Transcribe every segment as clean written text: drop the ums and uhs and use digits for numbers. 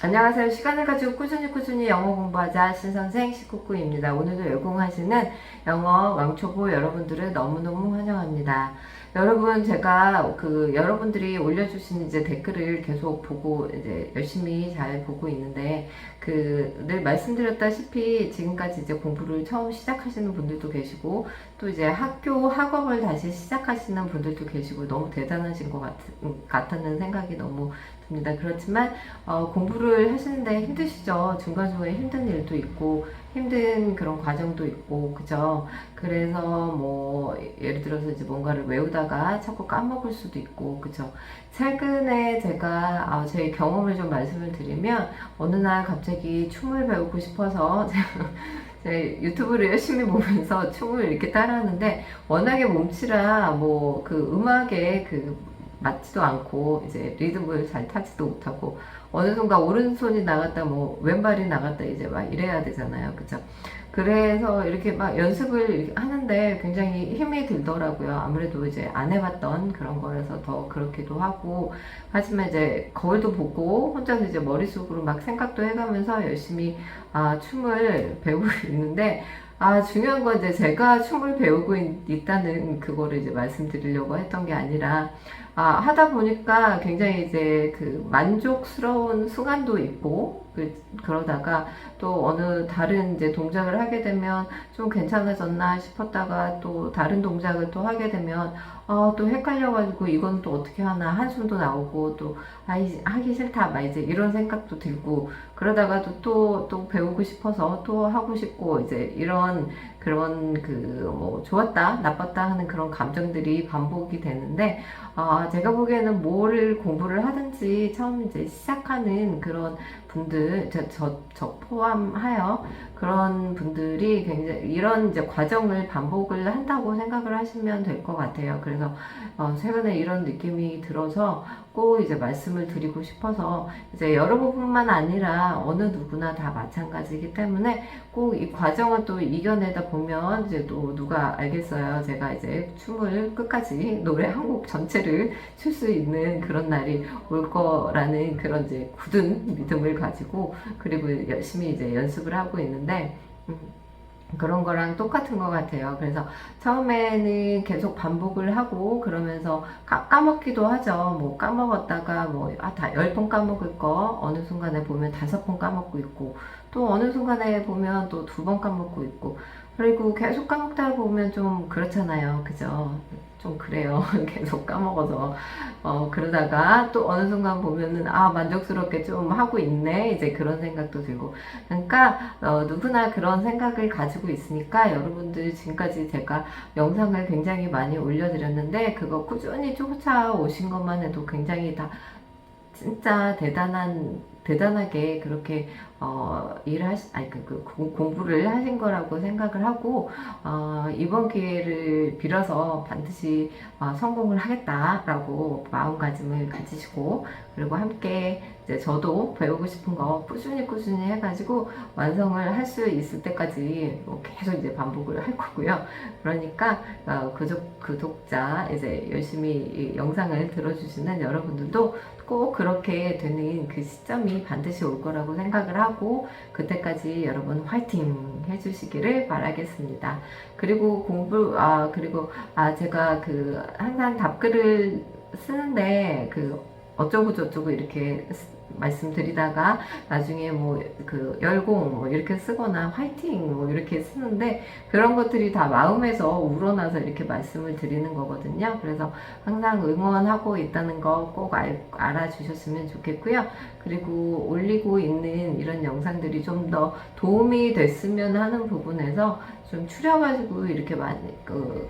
안녕하세요. 시간을 가지고 꾸준히 영어 공부하자 신선생 19구입니다. 오늘도 열공하시는 영어 왕초보 여러분들을 너무너무 환영합니다. 여러분, 제가 여러분들이 올려주신 이제 댓글을 계속 보고 이제 열심히 잘 보고 있는데, 늘 말씀드렸다시피 지금까지 이제 공부를 처음 시작하시는 분들도 계시고, 또 이제 학업을 다시 시작하시는 분들도 계시고, 너무 대단하신 것 같다는 생각이 너무 듭니다. 그렇지만, 공부를 하시는데 힘드시죠? 중간중간에 힘든 일도 있고, 힘든 그런 과정도 있고, 그죠? 그래서 뭐, 예를 들어서 이제 뭔가를 외우다가 자꾸 까먹을 수도 있고, 그죠? 최근에 제가, 제 경험을 좀 말씀을 드리면, 어느 날 갑자기 춤을 배우고 싶어서, 제 유튜브를 열심히 보면서 춤을 이렇게 따라하는데, 워낙에 몸치라, 음악에 맞지도 않고 이제 리듬을 잘 타지도 못하고 어느 순간 오른손이 나갔다 왼발이 나갔다 이제 막 이래야 되잖아요. 그죠? 그래서 이렇게 막 연습을 하는데 굉장히 힘이 들더라고요. 아무래도 이제 안 해봤던 그런 거라서 더 그렇기도 하고, 하지만 이제 거울도 보고 혼자서 이제 머릿속으로 막 생각도 해가면서 열심히 춤을 배우고 있는데, 중요한 건 이제 제가 춤을 배우고 있다는 그거를 이제 말씀드리려고 했던 게 아니라, 하다 보니까 굉장히 이제 만족스러운 순간도 있고, 그러다가 또 어느 다른 이제 동작을 하게 되면 좀 괜찮아졌나 싶었다가 또 다른 동작을 또 하게 되면, 또 헷갈려가지고 이건 또 어떻게 하나 한숨도 나오고 또, 하기 싫다, 막 이제 이런 생각도 들고, 그러다가도 또 배우고 싶어서 또 하고 싶고, 이제 좋았다, 나빴다 하는 그런 감정들이 반복이 되는데, 제가 보기에는 뭘 공부를 하든지 처음 이제 시작하는 그런 분들, 저 포함하여 그런 분들이 굉장히 이런 이제 과정을 반복을 한다고 생각을 하시면 될 것 같아요. 그래서, 최근에 이런 느낌이 들어서 꼭 이제 말씀을 드리고 싶어서, 이제 여러분뿐만 아니라 어느 누구나 다 마찬가지이기 때문에 꼭 이 과정을 또 이겨내다 보면 이제 또 누가 알겠어요. 제가 이제 춤을 끝까지 노래 한 곡 전체를 출 수 있는 그런 날이 올 거라는 그런 이제 굳은 믿음을 가지고, 그리고 열심히 이제 연습을 하고 있는데, 그런 거랑 똑같은 것 같아요. 그래서 처음에는 계속 반복을 하고 그러면서 까먹기도 하죠. 까먹었다가 다 10번 까먹을 거 어느 순간에 보면 5번 까먹고 있고, 또 어느 순간에 보면 또 2번 까먹고 있고, 그리고 계속 까먹다 보면 좀 그렇잖아요. 그죠? 좀 그래요. 계속 까먹어서. 그러다가 또 어느 순간 보면은, 만족스럽게 좀 하고 있네. 이제 그런 생각도 들고. 그러니까, 누구나 그런 생각을 가지고 있으니까 여러분들 지금까지 제가 영상을 굉장히 많이 올려드렸는데, 그거 꾸준히 쫓아오신 것만 해도 굉장히 다 진짜 대단하게 그렇게 공부를 하신 거라고 생각을 하고, 이번 기회를 빌어서 반드시 성공을 하겠다라고 마음가짐을 가지시고, 그리고 함께 이제 저도 배우고 싶은 거 꾸준히 해가지고 완성을 할 수 있을 때까지 계속 이제 반복을 할 거고요. 그러니까 구독자 이제 열심히 이 영상을 들어주시는 여러분들도 꼭 그렇게 되는 그 시점이 반드시 올 거라고 생각을 하고, 그때까지 여러분 화이팅 해주시기를 바라겠습니다. 그리고 제가 항상 답글을 쓰는데 어쩌고 저쩌고 이렇게 말씀드리다가 나중에 열공 이렇게 쓰거나 화이팅 이렇게 쓰는데, 그런 것들이 다 마음에서 우러나서 이렇게 말씀을 드리는 거거든요. 그래서 항상 응원하고 있다는 거 꼭 알아주셨으면 좋겠고요. 그리고 올리고 있는 이런 영상들이 좀 더 도움이 됐으면 하는 부분에서 좀 추려가지고 이렇게 많이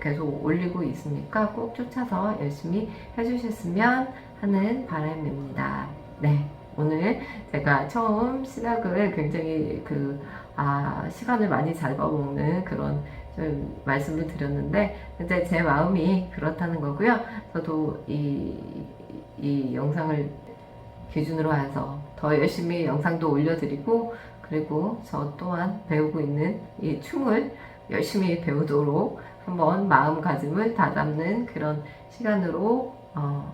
계속 올리고 있으니까 꼭 쫓아서 열심히 해주셨으면 하는 바람입니다. 네. 오늘 제가 처음 시작을 굉장히 시간을 많이 잡아먹는 그런 좀 말씀을 드렸는데, 이제 제 마음이 그렇다는 거고요. 저도 이 영상을 기준으로 해서 더 열심히 영상도 올려드리고, 그리고 저 또한 배우고 있는 이 춤을 열심히 배우도록 한번 마음가짐을 다잡는 그런 시간으로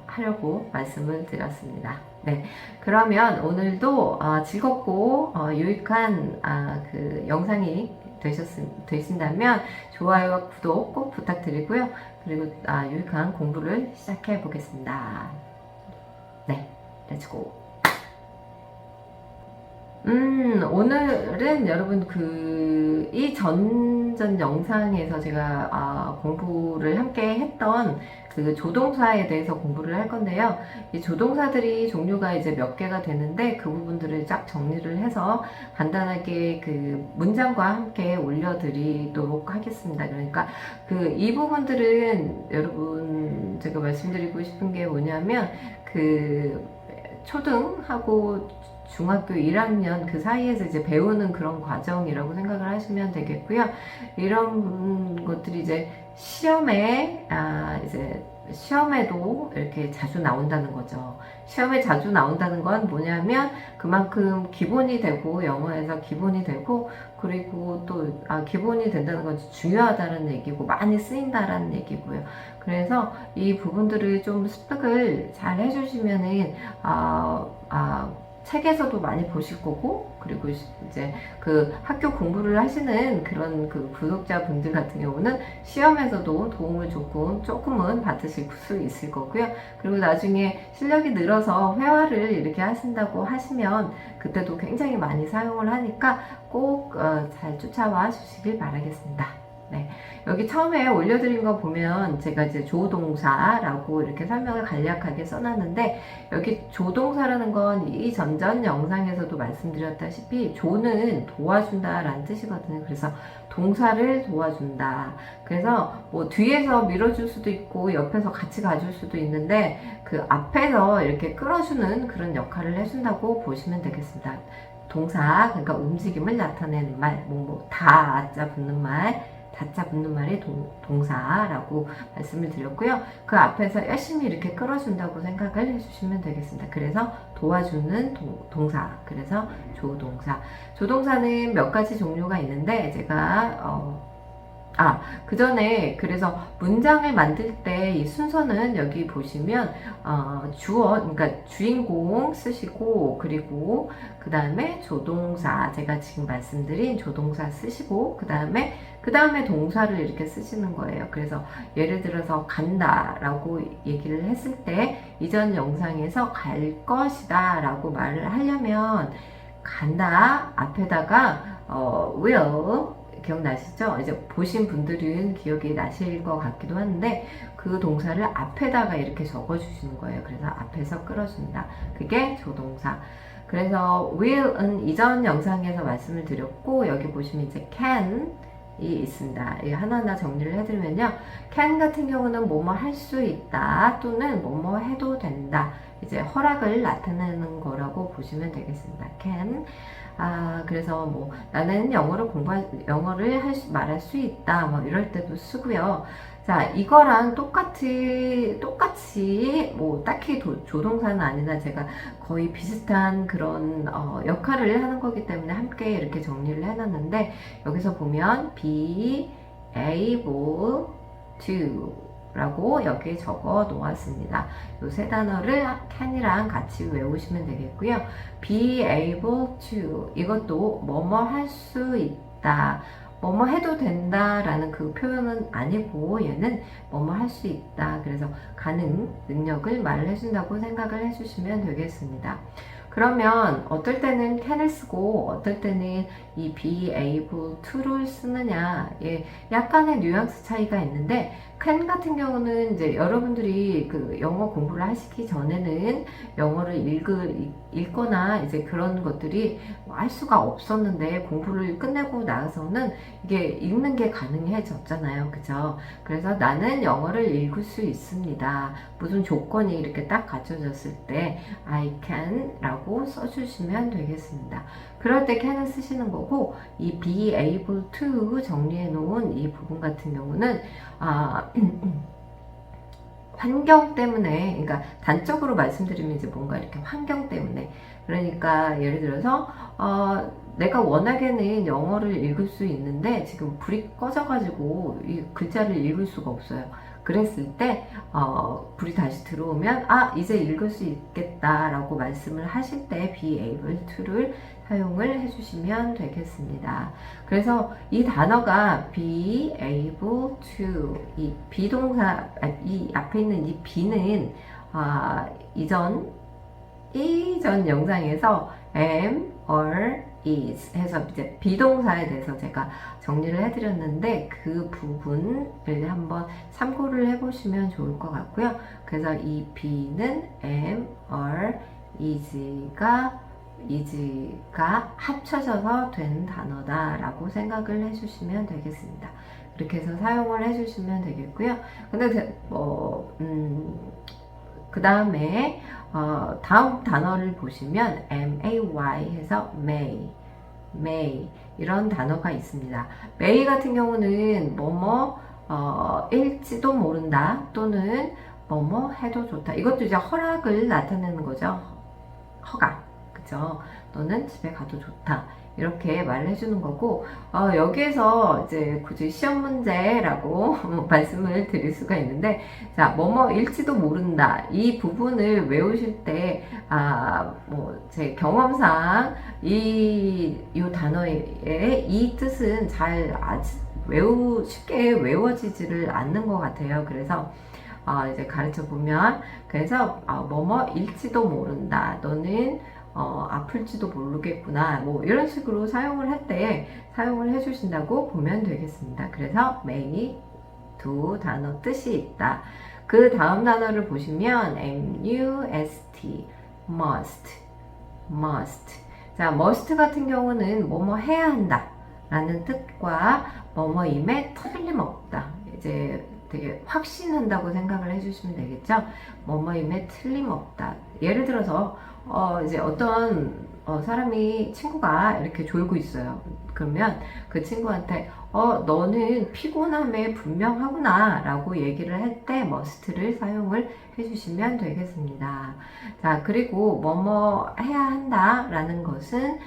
하려고 말씀을 드렸습니다. 네, 그러면 오늘도 즐겁고 유익한 그 영상이 되신다면 좋아요와 구독 꼭 부탁드리고요. 그리고 유익한 공부를 시작해 보겠습니다. 네, 렛츠고. 오늘은 여러분 이 전전 영상에서 제가 공부를 함께 했던 그 조동사에 대해서 공부를 할 건데요. 이 조동사들이 종류가 이제 몇 개가 되는데 그 부분들을 쫙 정리를 해서 간단하게 그 문장과 함께 올려드리도록 하겠습니다. 그러니까 이 부분들은 여러분 제가 말씀드리고 싶은 게 뭐냐면 그 초등하고 중학교 1학년 그 사이에서 이제 배우는 그런 과정이라고 생각을 하시면 되겠고요. 이런 것들이 이제 시험에도 이렇게 자주 나온다는 거죠. 시험에 자주 나온다는 건 뭐냐면 그만큼 기본이 되고 영어에서 기본이 되고 그리고 또 기본이 된다는 건 중요하다는 얘기고 많이 쓰인다라는 얘기고요. 그래서 이 부분들을 좀 습득을 잘 해주시면은 책에서도 많이 보실 거고 그리고 이제 그 학교 공부를 하시는 그런 그 구독자분들 같은 경우는 시험에서도 도움을 조금은 받으실 수 있을 거고요. 그리고 나중에 실력이 늘어서 회화를 이렇게 하신다고 하시면 그때도 굉장히 많이 사용을 하니까 꼭 잘 쫓아와 주시길 바라겠습니다. 네, 여기 처음에 올려드린 거 보면 제가 이제 조동사라고 이렇게 설명을 간략하게 써놨는데 여기 조동사라는 건 이 전전 영상에서도 말씀드렸다시피 조는 도와준다 라는 뜻이거든요. 그래서 동사를 도와준다. 그래서 뭐 뒤에서 밀어줄 수도 있고 옆에서 같이 가줄 수도 있는데 그 앞에서 이렇게 끌어주는 그런 역할을 해준다고 보시면 되겠습니다. 동사, 그러니까 움직임을 나타내는 말, 다자 붙는 말, 다자 붙는 말이 동사라고 말씀을 드렸고요. 그 앞에서 열심히 이렇게 끌어준다고 생각을 해주시면 되겠습니다. 그래서 도와주는 동사, 그래서 조동사. 조동사는 몇 가지 종류가 있는데 제가 그 전에 그래서 문장을 만들 때 이 순서는 여기 보시면 주어, 그러니까 주인공 쓰시고 그리고 그 다음에 조동사, 제가 지금 말씀드린 조동사 쓰시고 그 다음에 동사를 이렇게 쓰시는 거예요. 그래서 예를 들어서 간다 라고 얘기를 했을 때 이전 영상에서 갈 것이다 라고 말을 하려면 간다 앞에다가 will 기억나시죠? 이제 보신 분들은 기억이 나실 것 같기도 한데 그 동사를 앞에다가 이렇게 적어 주시는 거예요. 그래서 앞에서 끌어준다. 그게 조동사. 그래서 will은 이전 영상에서 말씀을 드렸고 여기 보시면 이제 can 이 있습니다. 하나하나 정리를 해드리면요. can 같은 경우는 뭐뭐 할 수 있다 또는 뭐뭐 해도 된다. 이제 허락을 나타내는 거라고 보시면 되겠습니다. can. 그래서 뭐 나는 영어를 말할 수 있다. 뭐 이럴 때도 쓰고요. 자, 이거랑 똑같이 뭐 딱히 조동사는 아니나 제가 거의 비슷한 그런 역할을 하는 거기 때문에 함께 이렇게 정리를 해놨는데 여기서 보면 be able to 라고 여기에 적어 놓았습니다. 이 세 단어를 can이랑 같이 외우시면 되겠고요. be able to 이것도 뭐뭐 할 수 있다. 뭐뭐 해도 된다 라는 그 표현은 아니고 얘는 뭐뭐 할 수 있다. 그래서 가능, 능력을 말을 해준다고 생각을 해주시면 되겠습니다. 그러면 어떨 때는 can을 쓰고 어떨 때는 이 be able to를 쓰느냐 약간의 뉘앙스 차이가 있는데 can 같은 경우는 이제 여러분들이 그 영어 공부를 하시기 전에는 영어를 읽거나 이제 그런 것들이 할 수가 없었는데 공부를 끝내고 나서는 이게 읽는 게 가능해졌잖아요. 그죠? 그래서 나는 영어를 읽을 수 있습니다. 무슨 조건이 이렇게 딱 갖춰졌을 때 I can 라고 써주시면 되겠습니다. 그럴 때 can을 쓰시는 거고 이 be able to 정리해 놓은 이 부분 같은 경우는 환경 때문에, 그러니까 단적으로 말씀드리면 이제 뭔가 이렇게 환경 때문에, 그러니까 예를 들어서 내가 원하게는 영어를 읽을 수 있는데 지금 불이 꺼져가지고 이 글자를 읽을 수가 없어요. 그랬을 때 불이 다시 들어오면 이제 읽을 수 있겠다라고 말씀을 하실 때 be able to를 사용을 해주시면 되겠습니다. 그래서 이 단어가 be able to, 이 비동사, 이 앞에 있는 이 be는 이전 영상에서 am, are, is 해서 이제 비동사에 대해서 제가 정리를 해드렸는데 그 부분을 한번 참고를 해보시면 좋을 것 같고요. 그래서 이 be는 am, are, is가 합쳐져서 된 단어다라고 생각을 해주시면 되겠습니다. 이렇게 해서 사용을 해주시면 되겠고요. 근데 그 다음에 다음 단어를 보시면 may 해서 may 이런 단어가 있습니다. may 같은 경우는 일지도 모른다 또는 뭐뭐 해도 좋다. 이것도 이제 허락을 나타내는 거죠. 허가, 그죠? 또는 집에 가도 좋다. 이렇게 말을 해주는 거고, 여기에서 이제 굳이 시험 문제라고 말씀을 드릴 수가 있는데, 자, 뭐뭐일지도 모른다. 이 부분을 외우실 때, 제 경험상 이 단어의 이 뜻은 쉽게 외워지지를 않는 것 같아요. 그래서, 이제 가르쳐 보면, 그래서, 뭐뭐일지도 모른다. 너는 아플지도 모르겠구나. 이런 식으로 사용을 할 때 사용을 해주신다고 보면 되겠습니다. 그래서 may 두 단어 뜻이 있다. 그 다음 단어를 보시면 must, must. 자, must 같은 경우는 뭐뭐 해야 한다 라는 뜻과 뭐뭐임에 틀림없다. 이제 되게 확신한다고 생각을 해주시면 되겠죠. 뭐뭐임에 틀림없다. 예를 들어서 이제 어떤 사람이 친구가 이렇게 졸고 있어요. 그러면 그 친구한테 너는 피곤함에 분명하구나 라고 얘기를 할 때 must를 사용을 해주시면 되겠습니다. 자, 그리고 뭐뭐 해야 한다 라는 것은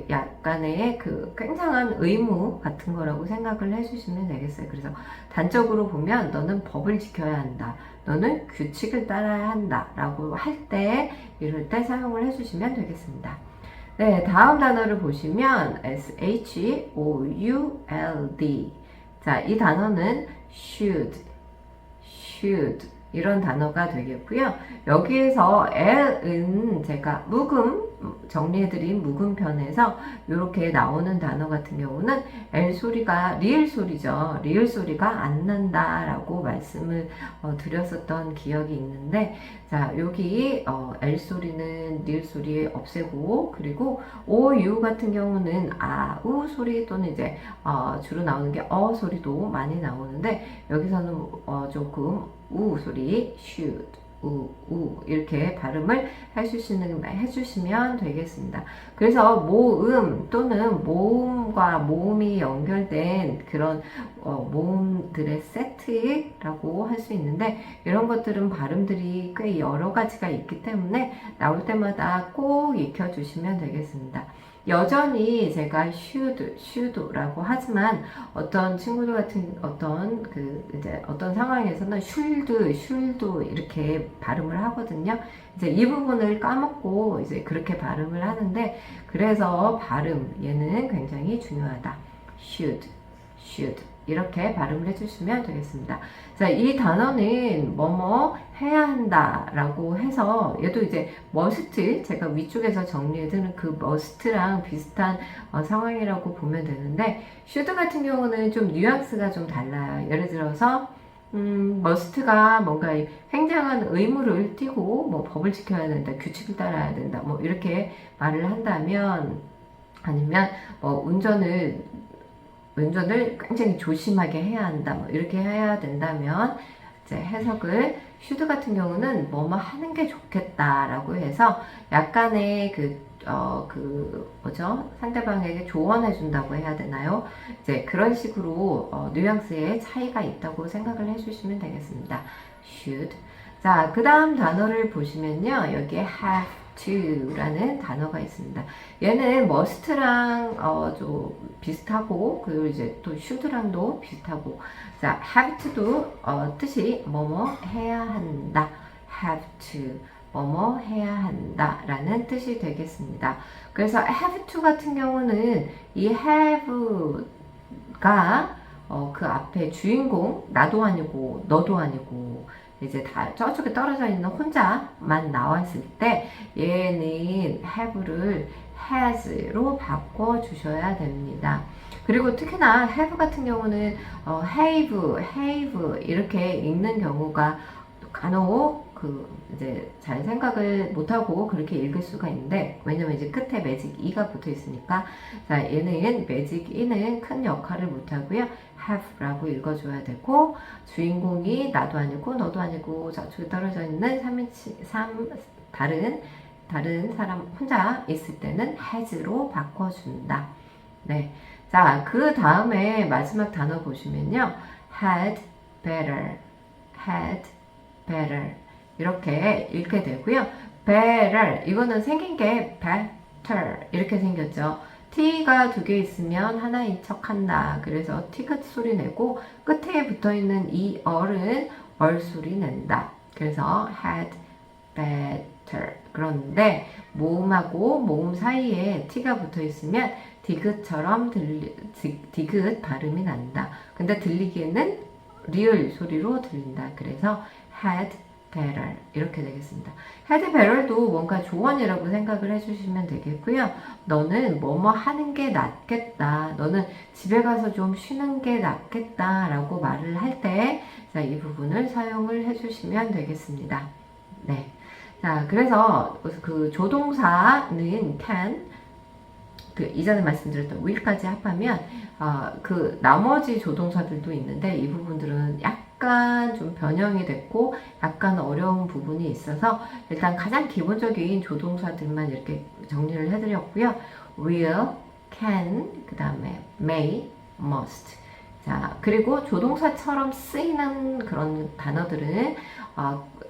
약간의 그 굉장한 의무 같은 거라고 생각을 해주시면 되겠어요. 그래서 단적으로 보면 너는 법을 지켜야 한다. 너는 규칙을 따라야 한다 라고 할 때 이럴 때 사용을 해주시면 되겠습니다. 네, 다음 단어를 보시면 should. 자, 이 단어는 should 이런 단어가 되겠고요. 여기에서 L은 제가 정리해드린 묵음편에서 이렇게 나오는 단어 같은 경우는 L 소리가 리을 소리죠. 리을 소리가 안 난다라고 말씀을 드렸었던 기억이 있는데, 자, 여기 L 소리는 리을 소리 없애고, 그리고 O, U 같은 경우는 우 소리 또는 이제 주로 나오는 게 소리도 많이 나오는데, 여기서는 조금 우 소리, should, 이렇게 발음을 해주시면 되겠습니다. 그래서 모음 또는 모음과 모음이 연결된 그런 모음들의 세트라고 할 수 있는데, 이런 것들은 발음들이 꽤 여러 가지가 있기 때문에 나올 때마다 꼭 익혀주시면 되겠습니다. 여전히 제가 should라고 하지만 어떤 친구들 같은 어떤 상황에서는 should 이렇게 발음을 하거든요. 이제 이 부분을 까먹고 이제 그렇게 발음을 하는데, 그래서 얘는 굉장히 중요하다. should 이렇게 발음을 해주시면 되겠습니다. 자, 이 단어는 뭐뭐 해야 한다 라고 해서 얘도 이제 must, 제가 위쪽에서 정리해두는 그 must랑 비슷한 상황이라고 보면 되는데, should 같은 경우는 좀 뉘앙스가 좀 달라요. 예를 들어서 must가 뭔가 굉장한 의무를 띠고 법을 지켜야 된다, 규칙을 따라야 된다, 이렇게 말을 한다면, 아니면 운전을 굉장히 조심하게 해야 한다, 이렇게 해야 된다면, 이제 해석을 should 같은 경우는 뭐뭐 하는 게 좋겠다라고 해서 약간의 상대방에게 조언해 준다고 해야 되나요? 이제 그런 식으로 뉘앙스의 차이가 있다고 생각을 해주시면 되겠습니다. should. 자, 그 다음 단어를 보시면요, 여기에 to라는 단어가 있습니다. 얘는 must랑 좀 비슷하고 그리고 이제 또 should랑도 비슷하고 자 have to도 뜻이 뭐뭐 해야 한다. have to 뭐뭐 해야 한다 라는 뜻이 되겠습니다. 그래서 have to 같은 경우는 이 have가 그 앞에 주인공 나도 아니고 너도 아니고 이제 다 저쪽에 떨어져 있는 혼자만 나왔을 때 얘는 have를 has로 바꿔 주셔야 됩니다. 그리고 특히나 have 같은 경우는 have 이렇게 읽는 경우가 간혹 이제 잘 생각을 못하고 그렇게 읽을 수가 있는데 왜냐면 이제 끝에 매직 e가 붙어 있으니까 자 얘는 매직 e는 큰 역할을 못하고요 have라고 읽어줘야 되고 주인공이 나도 아니고 너도 아니고 저쪽에 떨어져 있는 다른 사람 혼자 있을 때는 has로 바꿔준다. 네. 자, 그 다음에 마지막 단어 보시면요. had better 이렇게 읽게 되고요. better 이거는 생긴 게 better 이렇게 생겼죠. t가 두 개 있으면 하나인 척 한다. 그래서 티귿 소리 내고 끝에 붙어 있는 이 얼은 얼 소리 낸다. 그래서 had better. 그런데 모음하고 모음 사이에 t가 붙어 있으면 디귿처럼 디귿 발음이 난다. 근데 들리기에는 리을 소리로 들린다. 그래서 had better 이렇게 되겠습니다. had better도 뭔가 조언이라고 생각을 해주시면 되겠고요. 너는 뭐뭐 하는 게 낫겠다. 너는 집에 가서 좀 쉬는 게 낫겠다 라고 말을 할 때 이 부분을 사용을 해주시면 되겠습니다. 네. 자, 그래서 그 조동사는 can 이전에 말씀드렸던 will까지 합하면 그 나머지 조동사들도 있는데 이 부분들은 약간 좀 변형이 됐고 약간 어려운 부분이 있어서 일단 가장 기본적인 조동사들만 이렇게 정리를 해드렸고요. will, can, 그 다음에 may, must. 자, 그리고 조동사처럼 쓰이는 그런 단어들은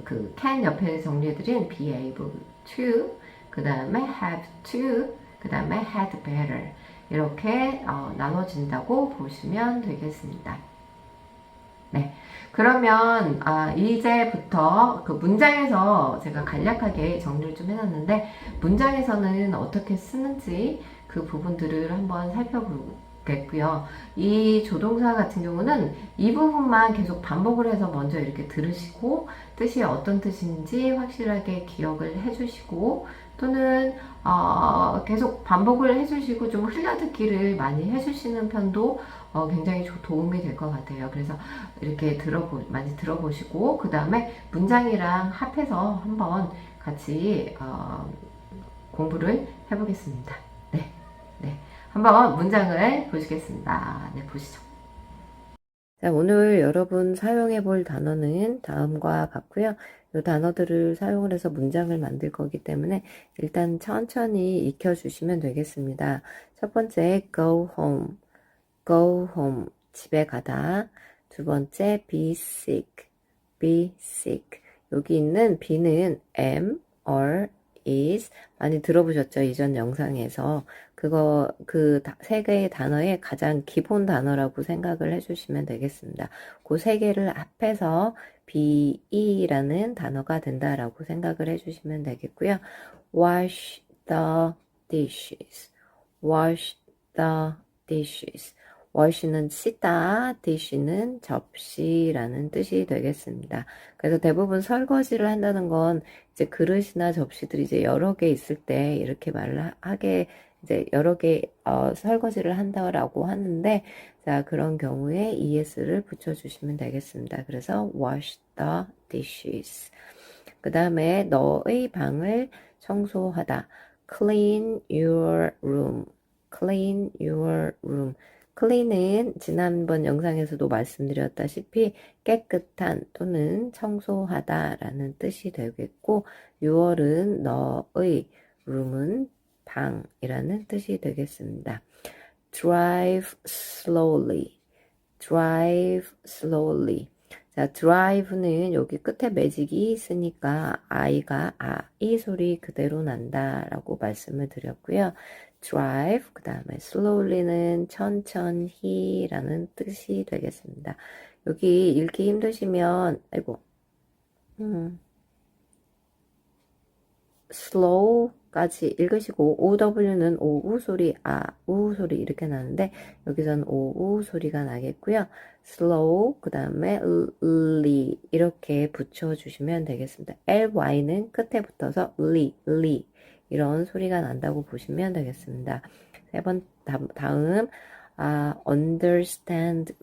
그 can 옆에 정리해드린 be able to, 그 다음에 have to, 그 다음에 had better 이렇게 나눠진다고 보시면 되겠습니다. 네, 그러면 이제부터 그 문장에서 제가 간략하게 정리를 좀 해놨는데 문장에서는 어떻게 쓰는지 그 부분들을 한번 살펴보겠고요. 이 조동사 같은 경우는 이 부분만 계속 반복을 해서 먼저 이렇게 들으시고 뜻이 어떤 뜻인지 확실하게 기억을 해주시고 또는 계속 반복을 해주시고 좀 흘려듣기를 많이 해주시는 편도 굉장히 도움이 될 것 같아요. 그래서 이렇게 많이 들어보시고 그 다음에 문장이랑 합해서 한번 같이 공부를 해보겠습니다. 네, 네, 한번 문장을 보시겠습니다. 네, 보시죠. 자, 오늘 여러분 사용해 볼 단어는 다음과 같고요. 이 단어들을 사용을 해서 문장을 만들 거기 때문에 일단 천천히 익혀주시면 되겠습니다. 첫 번째, go home. go home. 집에 가다. 두 번째, be sick. be sick. 여기 있는 be는 am, or, is 많이 들어보셨죠? 이전 영상에서 그 세 개의 단어의 가장 기본 단어라고 생각을 해주시면 되겠습니다. 그 세 개를 합해서 be라는 단어가 된다라고 생각을 해주시면 되겠고요. wash the dishes. wash the dishes. wash는 씻다, dish는 접시라는 뜻이 되겠습니다. 그래서 대부분 설거지를 한다는 건 이제 그릇이나 접시들이 이제 여러 개 있을 때 이렇게 말을 하게 이제 여러 개 설거지를 한다라고 하는데 자 그런 경우에 es를 붙여주시면 되겠습니다. 그래서 wash the dishes. 그 다음에 너의 방을 청소하다. clean your room. clean your room. clean은 지난번 영상에서도 말씀드렸다시피 깨끗한 또는 청소하다 라는 뜻이 되겠고 your은 너의 room은 방이라는 뜻이 되겠습니다. drive slowly. drive slowly. 자, drive는 여기 끝에 매직이 있으니까 I가 이 소리 그대로 난다라고 말씀을 드렸고요. drive, 그 다음에 slowly는 천천히라는 뜻이 되겠습니다. 여기 읽기 힘드시면, 아이고, slow까지 읽으시고 OW는 오우 소리, 우 소리 이렇게 나는데 여기서는 오우 소리가 나겠고요. slow 그 다음에 리 이렇게 붙여주시면 되겠습니다. ly는 끝에 붙어서 리 이런 소리가 난다고 보시면 되겠습니다. 다음 understand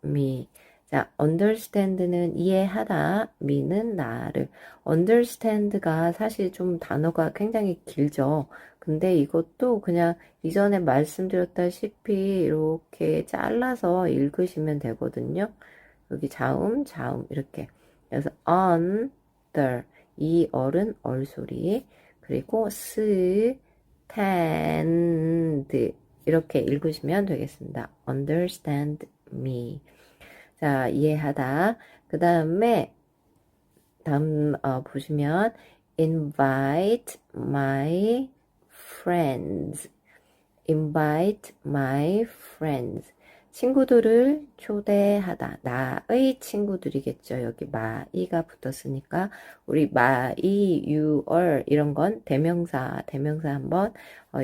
me. 자, understand는 이해하다, me는 나를. understand가 사실 좀 단어가 굉장히 길죠. 근데 이것도 그냥 이전에 말씀드렸다시피 이렇게 잘라서 읽으시면 되거든요. 여기 자음 이렇게. 그래서 under 이 얼은 얼소리 그리고 stand 이렇게 읽으시면 되겠습니다. understand me. 자, 이해하다. 그 다음에 다음 보시면 invite my friends. invite my friends. 친구들을 초대하다. 나의 친구들이겠죠. 여기 my가 붙었으니까 우리 my, your 이런 건 대명사 한번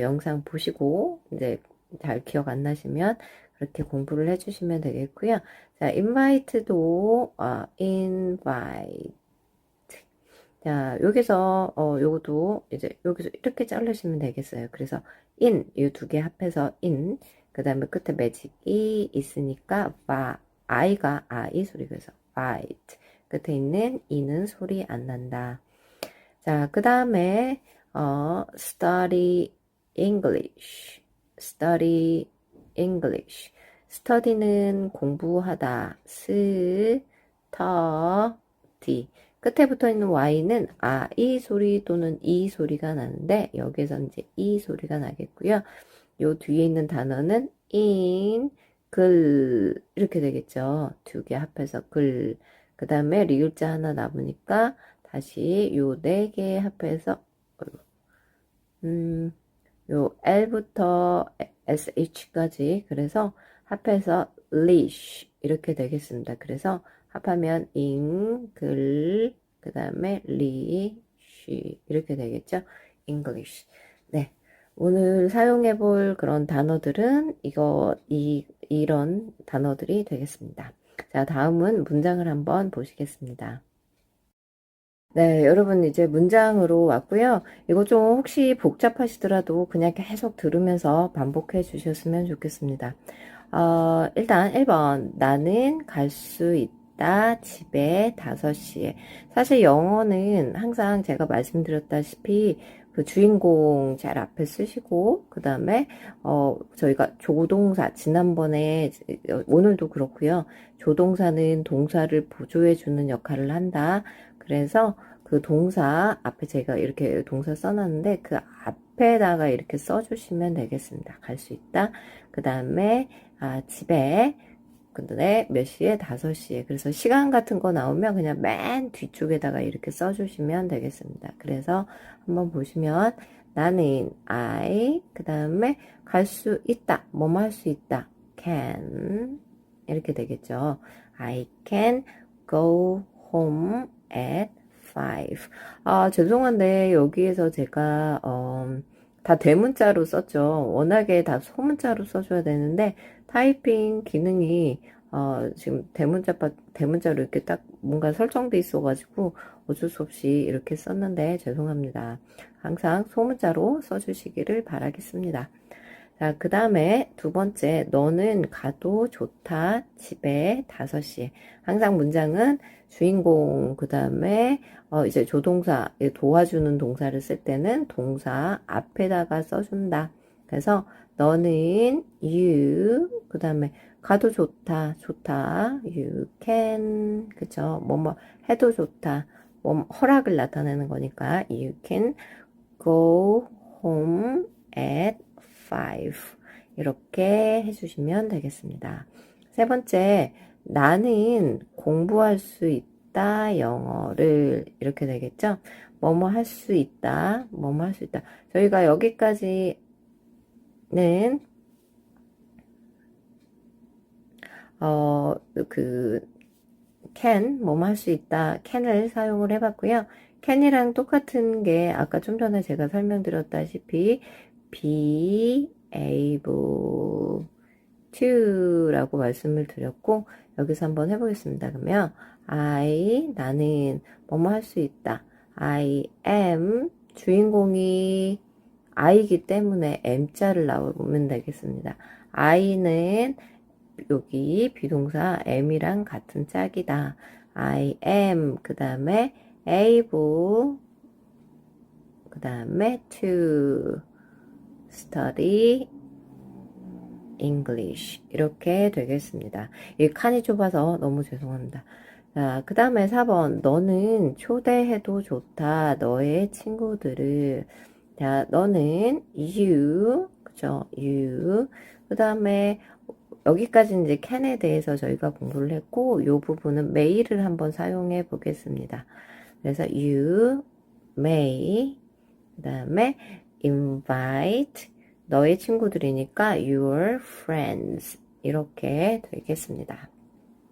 영상 보시고 이제 잘 기억 안 나시면 그렇게 공부를 해주시면 되겠고요. 자, invite도 invite. 자, 여기서 요것도 이제 여기서 이렇게 자르시면 되겠어요. 그래서 in 이 두 개 합해서 in. 그다음에 끝에 매직이 있으니까 i가 이 소리 그래서 bite. 끝에 있는 이는 소리 안 난다. 자, 그다음에 study English. study는 공부하다. study. 끝에 붙어 있는 y는 이 소리 또는 이 소리가 나는데 여기서 이제 이 소리가 나겠고요. 요 뒤에 있는 단어는 in, 글 이렇게 되겠죠. 두 개 합해서 글. 그 다음에 리을자 하나 남으니까 다시 요 네 개 합해서 요 L부터 SH까지 그래서 합해서 leash 이렇게 되겠습니다. 그래서 합하면 글, 그 다음에 leash 이렇게 되겠죠. English. 네. 오늘 사용해 볼 그런 단어들은 이런 단어들이 되겠습니다. 자, 다음은 문장을 한번 보시겠습니다. 네, 여러분 이제 문장으로 왔고요. 이거 좀 혹시 복잡하시더라도 그냥 계속 들으면서 반복해 주셨으면 좋겠습니다. 일단 1번 나는 갈 수 있다 집에 5시에. 사실 영어는 항상 제가 말씀드렸다시피 그 주인공 잘 앞에 쓰시고 그 다음에 저희가 조동사 지난번에 오늘도 그렇고요. 조동사는 동사를 보조해 주는 역할을 한다. 그래서 그 동사 앞에 제가 이렇게 동사 써놨는데 그 앞에다가 이렇게 써주시면 되겠습니다. 갈 수 있다. 그 다음에 집에 근데 몇 시에? 5시에. 그래서 시간 같은 거 나오면 그냥 맨 뒤쪽에다가 이렇게 써주시면 되겠습니다. 그래서 한번 보시면 나는 그 다음에 갈 수 있다. 뭐뭐 할 수 있다. can 이렇게 되겠죠. I can go home at 5. 죄송한데 여기에서 제가 다 대문자로 썼죠. 워낙에 다 소문자로 써줘야 되는데 타이핑 기능이 지금 대문자로 이렇게 딱 뭔가 설정돼 있어가지고 어쩔 수 없이 이렇게 썼는데 죄송합니다. 항상 소문자로 써주시기를 바라겠습니다. 자, 그 다음에 두 번째, 너는 가도 좋다, 집에 5시에. 항상 문장은 주인공, 그 다음에, 이제 조동사, 도와주는 동사를 쓸 때는 동사 앞에다가 써준다. 그래서 너는 그 다음에 가도 좋다, you can, 그쵸? 뭐뭐 해도 좋다, 뭐 허락을 나타내는 거니까 you can go home at 5 이렇게 해주시면 되겠습니다. 세 번째, 나는 공부할 수 있다, 영어를. 이렇게 되겠죠? 뭐뭐 할 수 있다, 뭐뭐 할 수 있다. 저희가 여기까지는 그 뭐뭐 할 수 있다, can을 사용을 해봤고요. can이랑 똑같은 게 아까 좀 전에 제가 설명드렸다시피 be able to 라고 말씀을 드렸고, 여기서 한번 해보겠습니다. 그러면 나는 뭐뭐 할 수 있다. I am, 주인공이 I이기 때문에 M자를 나오면 되겠습니다. I는 여기 비동사 am이랑 같은 짝이다. I am, 그 다음에 able, 그 다음에 to study English. 이렇게 되겠습니다. 이 칸이 좁아서 너무 죄송합니다. 자, 그 다음에 4번. 너는 초대해도 좋다. 너의 친구들을. 자, 너는 you, 그죠? you. 그 다음에 여기까지 이제 can에 대해서 저희가 공부를 했고, 이 부분은 may를 한번 사용해 보겠습니다. 그래서 you may, 그 다음에 invite, 너의 친구들이니까 your friends. 이렇게 되겠습니다.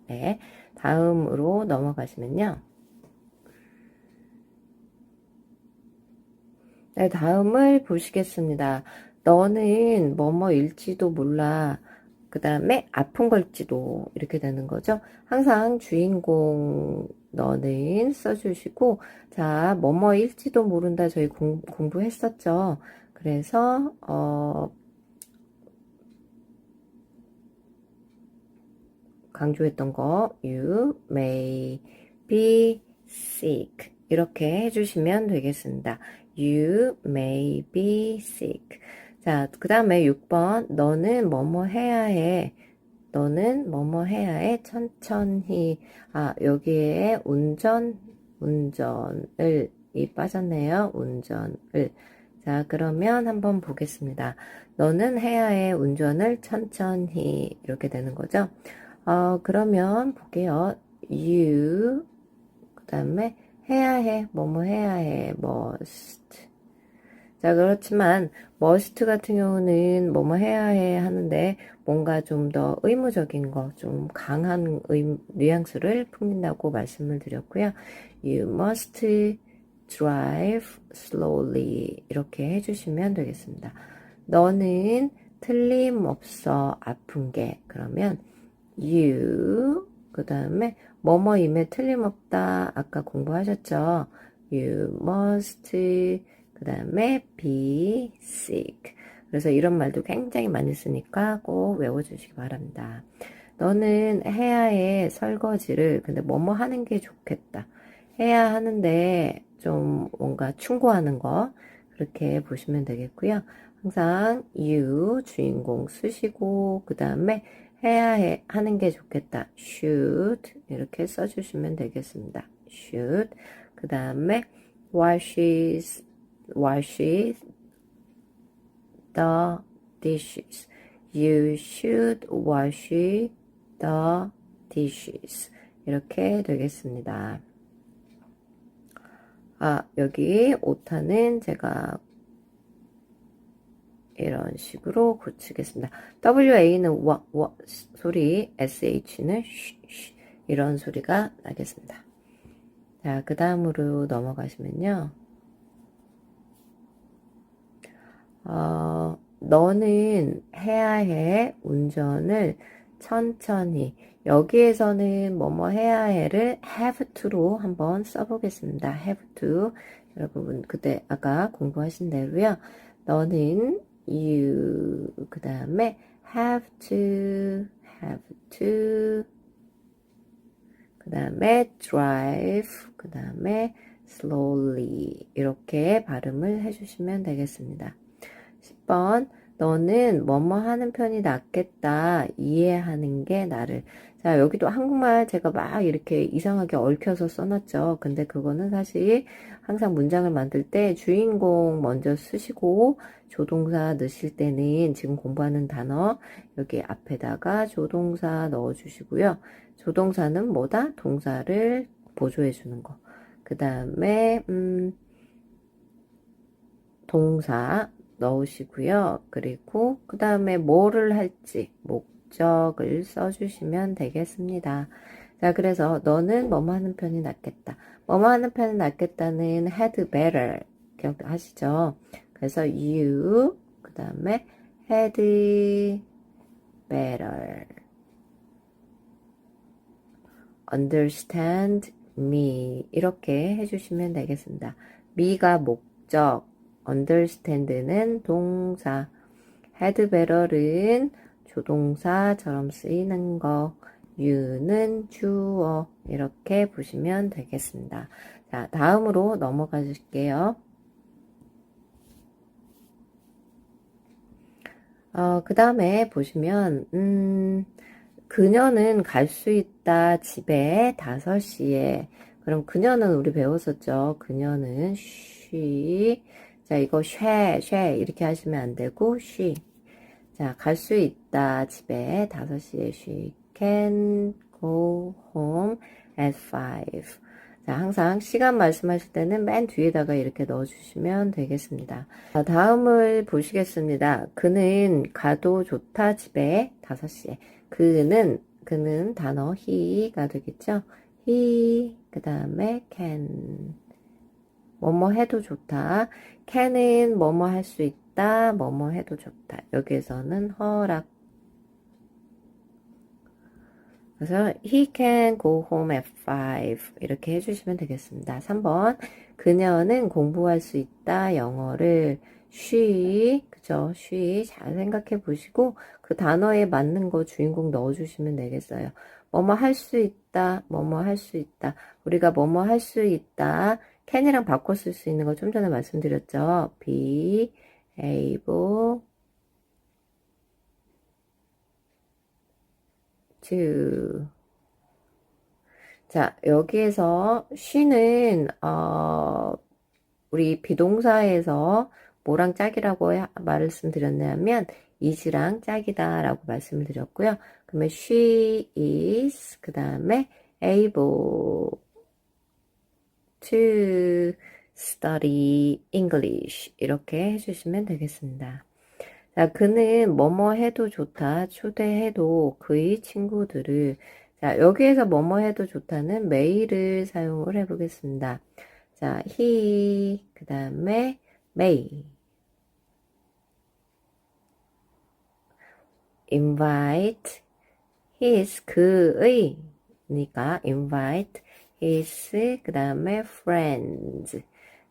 네. 다음으로 넘어가시면요. 네, 다음을 보시겠습니다. 너는 뭐뭐일지도 몰라. 그 다음에 아픈 걸지도 이렇게 되는 거죠. 항상 주인공 너는 써주시고, 자, 뭐뭐일지도 모른다. 저희 공부했었죠. 그래서 강조했던 거 you may be sick 이렇게 해주시면 되겠습니다. You may be sick. 자, 그 다음에 6번 너는 뭐뭐 해야 해. 너는 뭐뭐 해야 해. 천천히. 여기에 운전을 이 빠졌네요. 운전을. 자, 그러면 한번 보겠습니다. 너는 해야 해. 운전을 천천히. 이렇게 되는 거죠. 그러면 볼게요. you, 그 다음에 해야 해, 뭐뭐 해야 해, must. 자, 그렇지만 must 같은 경우는 뭐뭐 해야 해 하는데 뭔가 좀 더 의무적인 거, 좀 강한 뉘앙스를 풍긴다고 말씀을 드렸고요. You must drive slowly 이렇게 해주시면 되겠습니다. 너는 틀림없어 아픈 게 그러면 you 그 다음에 뭐뭐임에 틀림없다 아까 공부하셨죠. You must 그 다음에 be sick. 그래서 이런 말도 굉장히 많이 쓰니까 꼭 외워주시기 바랍니다. 너는 해야 해 설거지를 근데 뭐뭐 하는 게 좋겠다. 해야 하는데 좀 뭔가 충고하는 거 그렇게 보시면 되겠고요. 항상 you 주인공 쓰시고 그 다음에 해야 해 하는 게 좋겠다. should 이렇게 써주시면 되겠습니다. should 그 다음에 washes the dishes. You should wash the dishes. 이렇게 되겠습니다. 여기 오타는 제가 이런 식으로 고치겠습니다. WA는 와 소리, SH는 쉬 이런 소리가 나겠습니다. 자, 그 다음으로 넘어가시면요. 너는 해야 해 운전을 천천히. 여기에서는 뭐뭐 해야 해를 have to로 한번 써보겠습니다. have to. 여러분 그때 아까 공부하신 대로요. 너는 you 그 다음에 have to 그 다음에 drive 그 다음에 slowly 이렇게 발음을 해주시면 되겠습니다. 10번 너는 뭐뭐 하는 편이 낫겠다. 이해하는 게 나를. 자, 여기도 한국말 제가 막 이렇게 이상하게 얽혀서 써놨죠. 근데 그거는 사실 항상 문장을 만들 때 주인공 먼저 쓰시고 조동사 넣으실 때는 지금 공부하는 단어 여기 앞에다가 조동사 넣어주시고요. 조동사는 뭐다? 동사를 보조해주는 거. 그 다음에 동사 넣으시고요. 그리고 그 다음에 뭐를 할지 목적을 써주시면 되겠습니다. 자, 그래서 너는 뭐뭐 하는 편이 낫겠다. 뭐뭐 하는 편이 낫겠다는 had better 기억하시죠? 그래서 you 그 다음에 had better understand me 이렇게 해주시면 되겠습니다. me가 목적, understand는 동사, had better는 조동사처럼 쓰이는 거, you는 주어 이렇게 보시면 되겠습니다. 자, 다음으로 넘어가 주실게요. 그 다음에 보시면 그녀는 갈 수 있다 집에 5시에. 그럼 그녀는 우리 배웠었죠. 그녀는 she. 자, 이거 she 이렇게 하시면 안 되고 she. 자, 갈 수 있다 집에 5시에. She can go home at 5. 자, 항상 시간 말씀하실 때는 맨 뒤에다가 이렇게 넣어주시면 되겠습니다. 자, 다음을 보시겠습니다. 그는 가도 좋다 집에 5시에. 그는 단어 he가 되겠죠. he 그 다음에 can 뭐뭐 해도 좋다. can은 뭐뭐 할 수 있다. 뭐뭐 해도 좋다. 여기에서는 허락. 그래서 he can go home at 5 이렇게 해주시면 되겠습니다. 3번 그녀는 공부할 수 있다. 영어를 she 그죠? she 잘 생각해 보시고 그 단어에 맞는 거 주인공 넣어주시면 되겠어요. 뭐뭐 할 수 있다. 뭐뭐 할 수 있다. 우리가 뭐뭐 할 수 있다. can이랑 바꿔 쓸 수 있는 거 좀 전에 말씀드렸죠. be able to 자, 여기에서 she는 우리 비동사에서 뭐랑 짝이라고 말씀드렸냐면 is랑 짝이다라고 말씀을 드렸고요. 그러면 she is 그 다음에 able to study English 이렇게 해주시면 되겠습니다. 자, 그는 뭐뭐 해도 좋다. 초대해도 그의 친구들을. 자, 여기에서 뭐뭐 해도 좋다는 may를 사용을 해보겠습니다. 자, he, 그 다음에 may. invite his, 그의. 니까 invite his, 그 다음에 friends.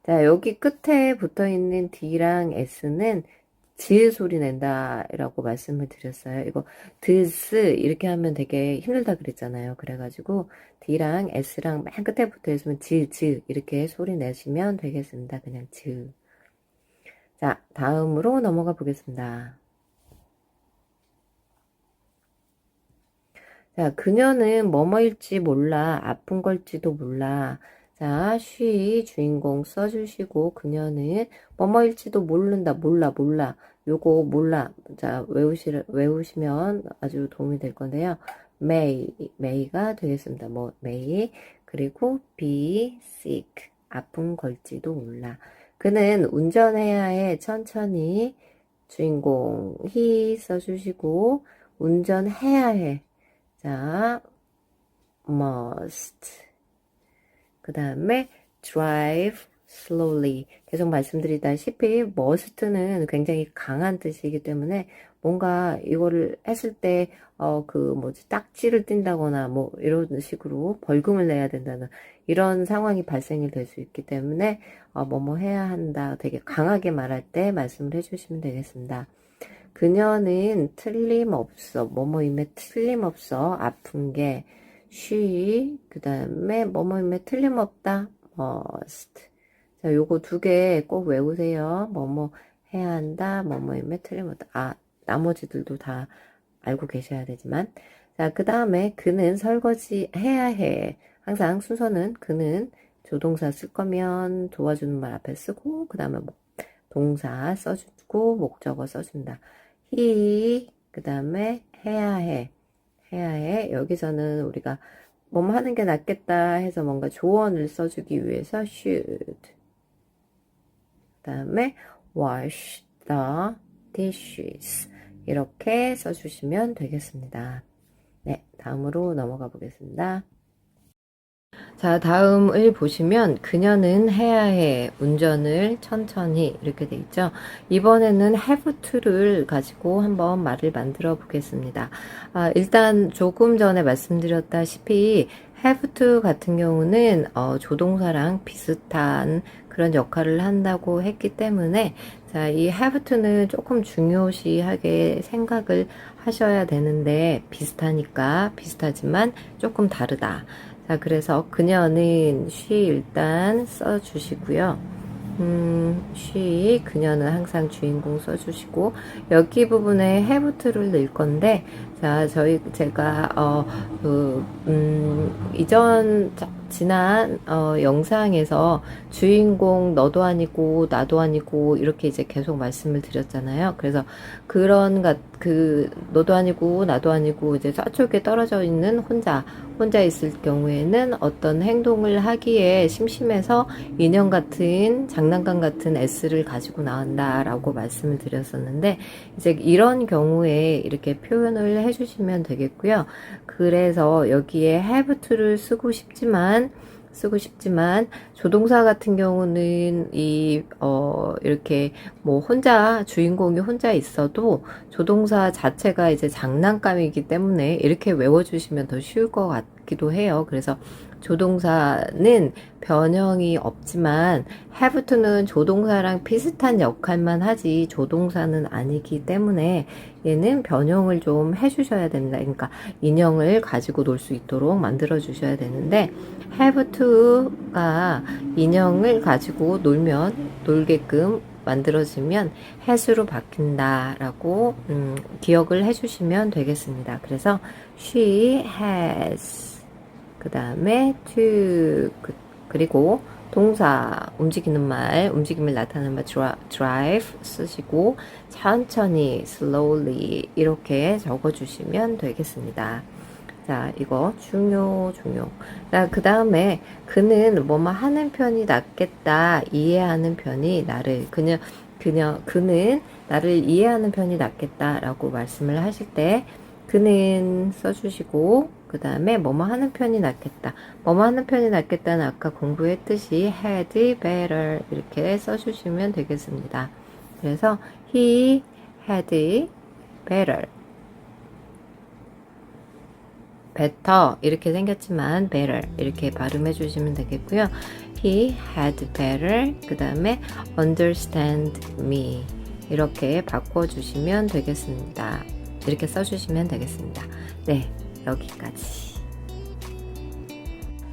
자, 여기 끝에 붙어 있는 D랑 S는 즈 소리 낸다 라고 말씀을 드렸어요. 이거 드스 이렇게 하면 되게 힘들다 그랬잖아요. 그래가지고 D랑 S랑 맨 끝에 붙어 있으면 즈 이렇게 소리 내시면 되겠습니다. 그냥 즈. 자, 다음으로 넘어가 보겠습니다. 자, 그녀는 뭐뭐일지 몰라. 아픈 걸지도 몰라. 자, she 주인공 써주시고 그녀는 뭐뭐일지도 모른다. 몰라. 요거 몰라. 자, 외우시면 아주 도움이 될 건데요. may가 되겠습니다. 뭐 may 그리고 be sick 아픈 걸지도 몰라. 그는 운전해야 해. 천천히 주인공 he 써주시고 운전해야 해. 자, must. 그 다음에 drive slowly. 계속 말씀드리다시피 must는 굉장히 강한 뜻이기 때문에 뭔가 이거를 했을 때 딱지를 띈다거나 뭐 이런 식으로 벌금을 내야 된다는 이런 상황이 발생이 될 수 있기 때문에 뭐뭐 해야 한다. 되게 강하게 말할 때 말씀을 해주시면 되겠습니다. 그녀는 틀림없어. 뭐뭐임에 틀림없어. 아픈 게 she 그 다음에 뭐뭐임에 틀림없다. must. 자, 요거 2개 꼭 외우세요. 뭐뭐 해야 한다, 뭐뭐임에 틀림없다. 나머지들도 다 알고 계셔야 되지만. 자, 그 다음에 그는 설거지 해야 해. 항상 순서는 그는 조동사 쓸 거면 도와주는 말 앞에 쓰고, 그 다음에 동사 써주고, 목적어 써준다. he, 그 다음에 해야 해. 해야 해. 여기서는 우리가 뭐뭐 하는 게 낫겠다 해서 뭔가 조언을 써주기 위해서 should. 그 다음에 wash the dishes. 이렇게 써주시면 되겠습니다. 네, 다음으로 넘어가 보겠습니다. 자, 다음을 보시면 그녀는 해야 해. 운전을 천천히 이렇게 돼 있죠. 이번에는 have to를 가지고 한번 말을 만들어 보겠습니다. 일단 조금 전에 말씀드렸다시피 have to 같은 경우는 조동사랑 비슷한 그런 역할을 한다고 했기 때문에 자, 이 have to는 조금 중요시하게 생각을 하셔야 되는데 비슷하지만 조금 다르다. 자, 그래서 그녀는 she 일단 써주시고요. she, 그녀는 항상 주인공 써주시고, 여기 부분에 have to를 넣을 건데, 자, 제가, 지난, 영상에서 주인공 너도 아니고, 나도 아니고, 이렇게 이제 계속 말씀을 드렸잖아요. 그래서 너도 아니고, 나도 아니고, 이제 저쪽에 떨어져 있는 혼자 있을 경우에는 어떤 행동을 하기에 심심해서 인형 같은, 장난감 같은 S를 가지고 나온다라고 말씀을 드렸었는데, 이제 이런 경우에 이렇게 표현을 해주시면 되겠고요. 그래서 여기에 have to를 쓰고 싶지만 조동사 같은 경우는 이렇게 주인공이 혼자 있어도 조동사 자체가 이제 장난감이기 때문에 이렇게 외워주시면 더 쉬울 것 같기도 해요. 그래서 조동사는 변형이 없지만 have to는 조동사랑 비슷한 역할만 하지 조동사는 아니기 때문에 얘는 변형을 좀 해주셔야 된다. 그러니까 인형을 가지고 놀 수 있도록 만들어 주셔야 되는데 have to가 인형을 가지고 놀게끔 만들어지면 has로 바뀐다라고 기억을 해주시면 되겠습니다. 그래서 she has 그 다음에 to 그리고 동사 움직임을 나타내는 말 drive 쓰시고 천천히 slowly 이렇게 적어주시면 되겠습니다. 자, 이거 중요. 자, 그 다음에 그는 뭐뭐 하는 편이 낫겠다. 이해하는 편이 그는 나를 이해하는 편이 낫겠다라고 말씀을 하실 때 그는 써주시고 그 다음에 뭐뭐 하는 편이 낫겠다. 뭐뭐 하는 편이 낫겠다는 아까 공부했듯이 had better 이렇게 써주시면 되겠습니다. 그래서 he had better 이렇게 생겼지만 better 이렇게 발음해 주시면 되겠고요. He had better 그 다음에 understand me 이렇게 바꿔주시면 되겠습니다. 이렇게 써주시면 되겠습니다. 네, 여기까지.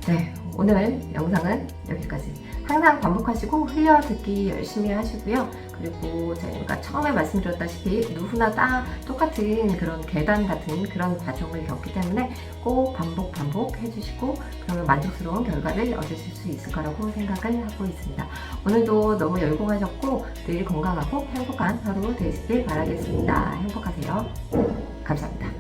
네, 오늘 영상은 여기까지. 항상 반복하시고 흘려듣기 열심히 하시고요. 그리고 제가 처음에 말씀드렸다시피 누구나 다 똑같은 그런 계단 같은 그런 과정을 겪기 때문에 꼭 반복 해주시고 그러면 만족스러운 결과를 얻으실 수 있을 거라고 생각을 하고 있습니다. 오늘도 너무 열공하셨고 늘 건강하고 행복한 하루 되시길 바라겠습니다. 행복하세요. 감사합니다.